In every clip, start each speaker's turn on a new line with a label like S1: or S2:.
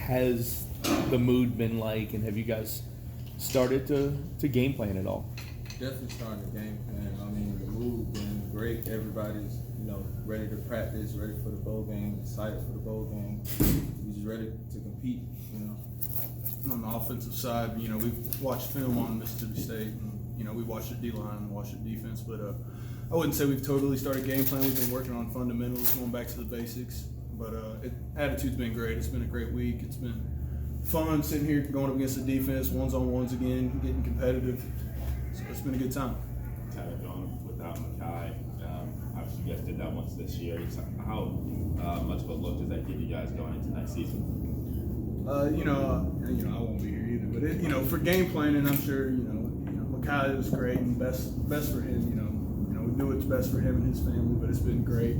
S1: has the mood been like, and have you guys started to game plan at all?
S2: Definitely starting the game plan. I mean, the mood been great. Everybody's, ready to practice, ready for the bowl game, excited for the bowl game. We're just ready to compete.
S3: On the offensive side, we've watched film on Mississippi State, and we watched the D-line and watched the defense, but I wouldn't say we've totally started game plan. We've been working on fundamentals, going back to the basics, but attitude's been great. It's been a great week. It's been fun sitting here going up against the defense, ones-on-ones again, getting competitive. So it's been a good time.
S4: Kind of going without Makai. Obviously, you guys did that once this year. How much of a look does that give you guys going into next season?
S3: I won't be here either, but for game planning, I'm sure Makai was great and best for him. We do what's best for him and his family, but it's been great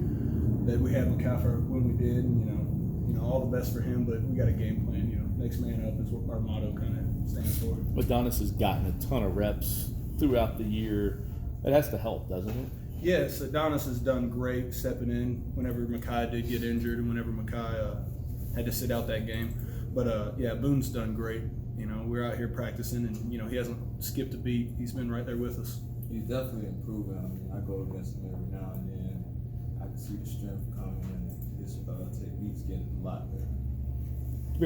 S3: that we had Makai for when we did. And, all the best for him, but we got a game plan. Next man up is what our motto kind of stands for.
S1: Adonis has gotten a ton of reps throughout the year. That has to help, doesn't it?
S3: Yes, Adonis has done great stepping in whenever Makai did get injured and whenever Makai had to sit out that game. But Boone's done great. We're out here practicing, and he hasn't skipped a beat. He's been right there with us.
S2: He's definitely improving. I mean, I go against him every now and then. I can see the strength coming, and his technique's getting a lot better.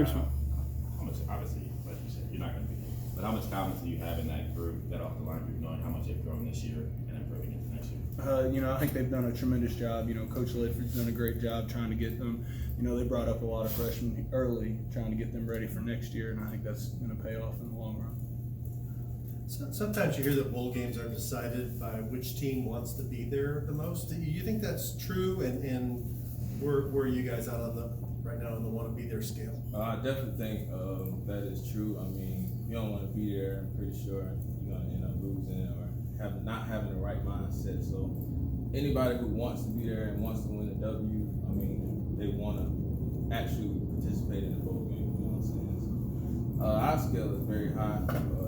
S4: How much, obviously, like you said, you're not going to be, but how much confidence do you have in that group, that off the line group, knowing how much they've grown this year and improving into next year?
S3: I think they've done a tremendous job. Coach Ledford's done a great job trying to get them. They brought up a lot of freshmen early, trying to get them ready for next year, and I think that's going to pay off in the long run.
S5: So, sometimes you hear that bowl games are decided by which team wants to be there the most. Do you think that's true? And where are you guys out on right now on the want to be there scale?
S2: I definitely think that is true. I mean, you don't want to be there. I'm pretty sure you're going to end up losing or not having the right mindset. So anybody who wants to be there and wants to win a W, I mean, they want to actually participate in the bowl game. You know what I'm saying? So, our scale is very high.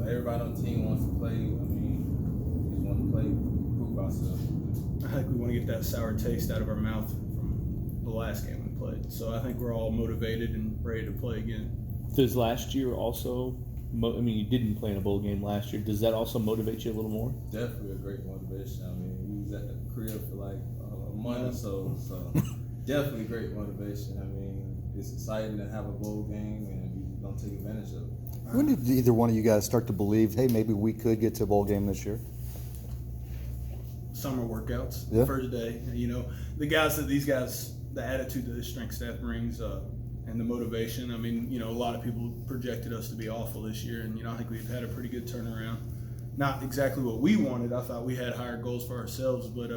S2: Everybody on the team wants to play. I mean, we just want to play, prove ourselves.
S3: I think we want to get that sour taste out of our mouth from the last game we played. So I think we're all motivated and ready to play again.
S1: Does last year also, you didn't play in a bowl game last year. Does that also motivate you a little more?
S2: Definitely a great motivation. I mean, we was at the crib for like a month or so definitely great motivation. I mean, it's exciting to have a bowl game and we don't take advantage of it.
S6: When did either one of you guys start to believe, hey, maybe we could get to a bowl game this year?
S3: Summer workouts,
S6: Yeah.
S3: the first day. These guys, the attitude that the strength staff brings and the motivation. I mean, a lot of people projected us to be awful this year, and, I think we've had a pretty good turnaround. Not exactly what we wanted. I thought we had higher goals for ourselves, but,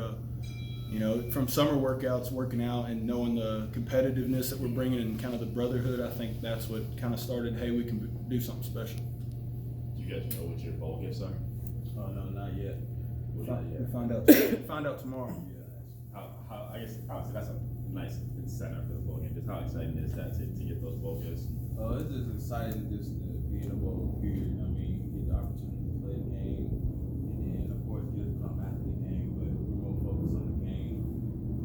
S3: from summer workouts, working out, and knowing the competitiveness that we're bringing and kind of the brotherhood, I think that's what kind of started, hey, we can do something special.
S4: Do you guys know what your bowl gifts are?
S2: Oh, no, not yet.
S3: We find out tomorrow.
S4: I guess obviously that's a nice incentive for the bowl game. Just how exciting is that to get those bowl gifts?
S2: It's just exciting just to be in a bowl period. I mean, get the opportunity to play the game, and then of course gifts come after the game. But we're more focused on the game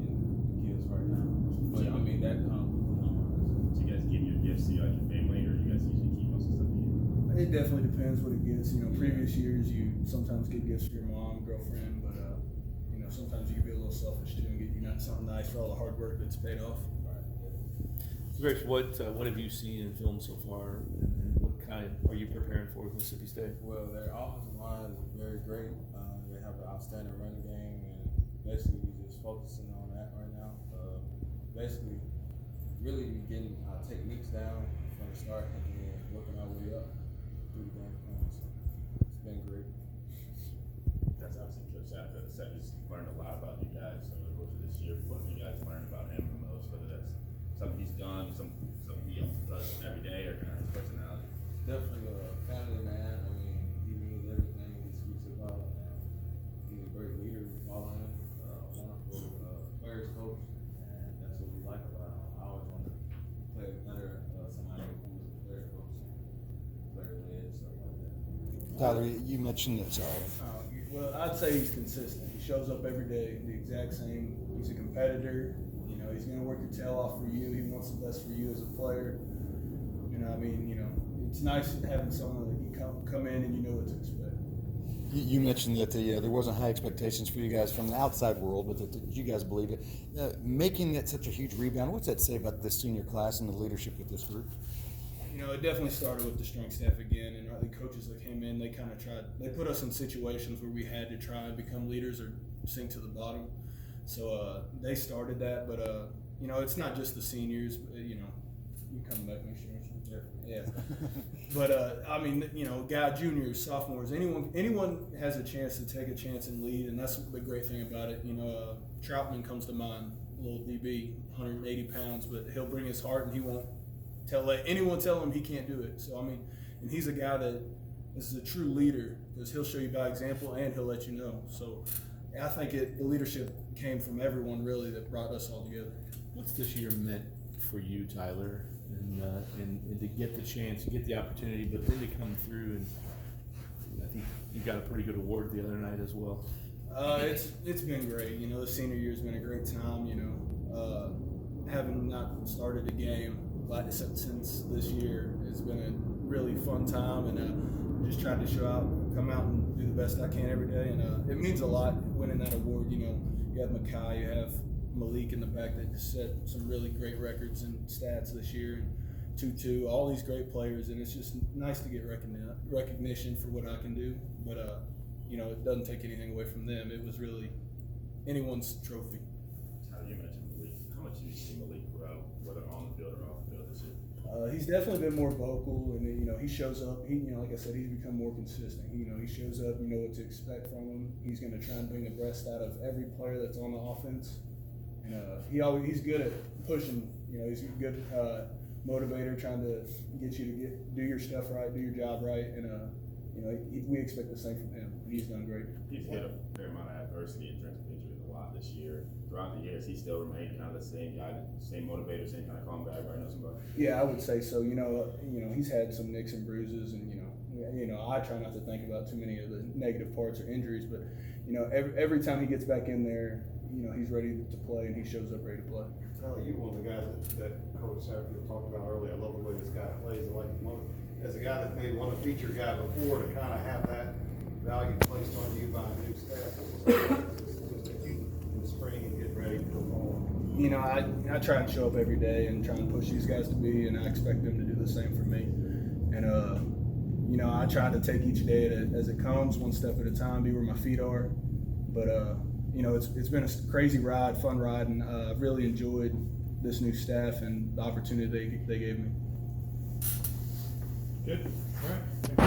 S2: than the gifts right now. But I mean that comes with the numbers.
S4: Do you guys give your gifts to your family, or you guys usually keep most of the stuff to you?
S3: It definitely depends what it gets. Previous years you sometimes get gifts for your mom, girlfriend, but sometimes you can be a little selfish too and get something nice for all the hard work that's paid off.
S1: Grace, what have you seen in film so far, and what kind are you preparing for with Mississippi State?
S2: Well, their offensive line is very great. They have an outstanding running game, and basically we're just focusing on that right now. Basically, really getting our techniques down from the start and then working our way up through the game plan. So it's been great.
S4: That's obviously Coach Sapp has learned a lot about you guys over the course of this year. What have you guys learned about him the most? Whether that's something he's done, something he does every day, or kind of his personality.
S2: Definitely a family man. I mean, he means everything he speaks about. He's a great leader. We follow him. Wonderful players coach, and that's what we like about him. I always want to play under somebody who's a player coach, player led, stuff like that.
S6: Tyler, you mentioned this.
S3: Well, I'd say he's consistent. He shows up every day the exact same. He's a competitor. He's going to work your tail off for you. He wants the best for you as a player. mean, it's nice having someone that you come in and you know what to expect.
S6: You mentioned that there wasn't high expectations for you guys from the outside world, but that you guys believed it. Making that such a huge rebound, what's that say about the senior class and the leadership with this group?
S3: It definitely started with the strength staff again, and the coaches that came in, they kind of they put us in situations where we had to try and become leaders or sink to the bottom. So they started that, but it's not just the seniors. But, you come back next year. Yeah. But I mean, guy juniors, sophomores, anyone has a chance to take a chance and lead, and that's the great thing about it. Troutman comes to mind, little DB, 180 pounds, but he'll bring his heart, and he won't let anyone tell him he can't do it. So I mean, and he's a guy that is a true leader because he'll show you by example and he'll let you know. So I think the leadership came from everyone really that brought us all together.
S1: What's this year meant for you, Tyler, and to get the chance, to get the opportunity, but then to come through, and I think you got a pretty good award the other night as well.
S3: It's been great. The senior year's been a great time. Having not started a game since this year, it's been a really fun time, and just tried to come out and do the best I can every day, and it means a lot winning that award. You have Makai, you have Malik in the back that set some really great records and stats this year, and Tutu, all these great players, and it's just nice to get recognition for what I can do. But it doesn't take anything away from them. It was really anyone's trophy.
S4: How you mentioned Malik, how much have you seen Malik grow, whether on the field or off the field this year?
S3: He's definitely been more vocal, and he shows up. Like I said, he's become more consistent. He shows up. You know what to expect from him. He's going to try and bring the best out of every player that's on the offense. And he's good at pushing. He's a good motivator, trying to get you to do your stuff right, do your job right, and we expect the same from him. He's done great.
S4: He's hit a fair amount of adversity in terms of injuries a lot this year. Throughout the years, he still remained kind of the same guy, same motivator, same kind of calm guy. Right now, somebody.
S3: Yeah, I would say so. He's had some nicks and bruises, and I try not to think about too many of the negative parts or injuries, but every time he gets back in there, he's ready to play, and he shows up ready to play.
S7: Tyler, you're one of the guys that Coach Satterfield talked about earlier. I love the way this guy plays. As a guy that maybe wasn't a feature guy before, to kind of have that value placed on you by a new staff, in the spring and get ready for fall.
S3: I try and show up every day and try and push these guys to be, and I expect them to do the same for me. And I try to take each day as it comes, one step at a time, be where my feet are. But it's been a crazy ride, fun ride, and I've really enjoyed this new staff and the opportunity they gave me.
S1: Good. All right.